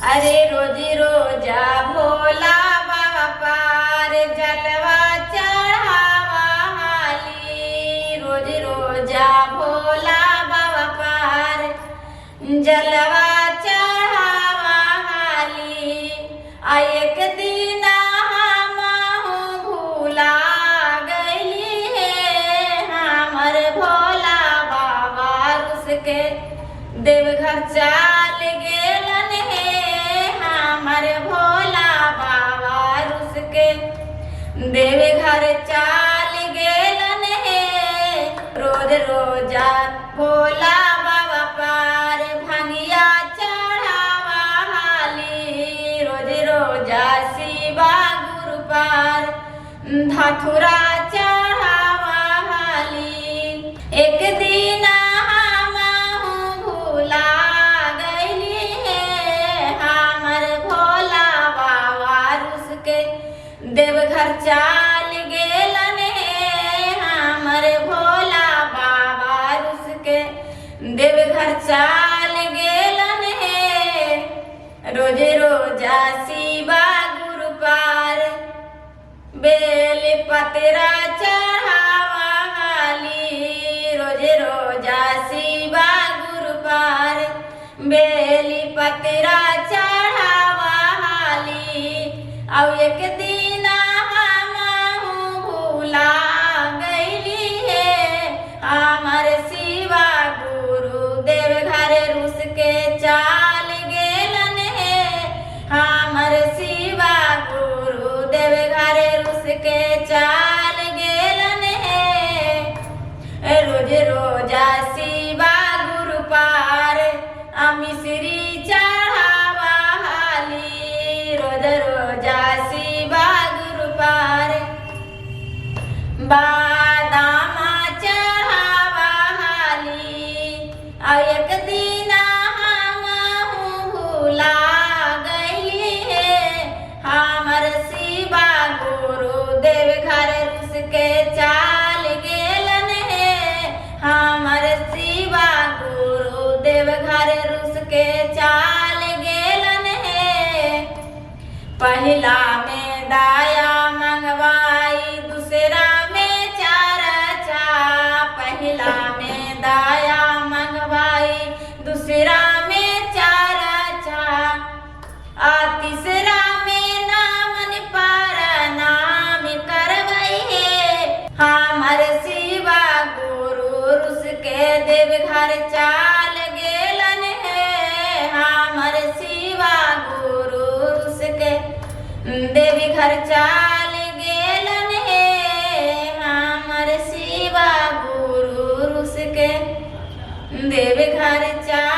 अरे रोजी रोजा भोला बाबा पार जलवा चढ़ावा हाली। रोजी रोजा भोला बाबा पार जलवा चढ़ावा हाली। आ एक दिन हमहू भूला गइली है हमर भोला बाबा रुस के देवघर चाल गेलन है हमर भोला बाबा रुस के देवघर चाल गेलन है। रोज रोजा भोला बाबा पार भंगिया चढ़ावा हाली। रोज रोजा शिवा गुरु पार धथुरा चढ़ावा हाली। एक दिन हमहू भूला गइली है हमर भोला बाबा रुस के देवघर चाल गेलन है हमर भोला बाबा रुस के देवघर चाल गेलन है। रोज रोजा शिवा गुरु पार बेल पतरा चढ़ावा हाली। रोज रोजा शिवा गुरु पार बेली पतरा चढ़ावा हाली। अब एक दिन हमहू भूला गइली है हमर शिवा गुरु देवघर रुस के चाल गेलन है हमर शिवा गुरु देवघर रुस के चाल गेलन है। रोज रोजा शिवा गुरु पार मिश्री चढ़ावा हाली। रोज रोजा शिवा गुरु पार बादाम चढ़ावा हाली। एक दिन हमहू भूला गइली है हमर शिवा गुरु देवघर रुस के चाल गेलन है हमर शिवा गुरु देवघर रुस के चाल गेलन है। पहिला में दाया मंगवाई दूसरा में चर्चा। पहिला में दाया मंगवाई दूसरा में चर्चा। तीसरा में नामन पर नाम करवई है हमर शिवा गुरु रुस के देवघर चाल गेलन है हमर शिवा गुरु रुस के देवघर चाल गेलन है हमर शिवा गुरु रुस के देवघर चाल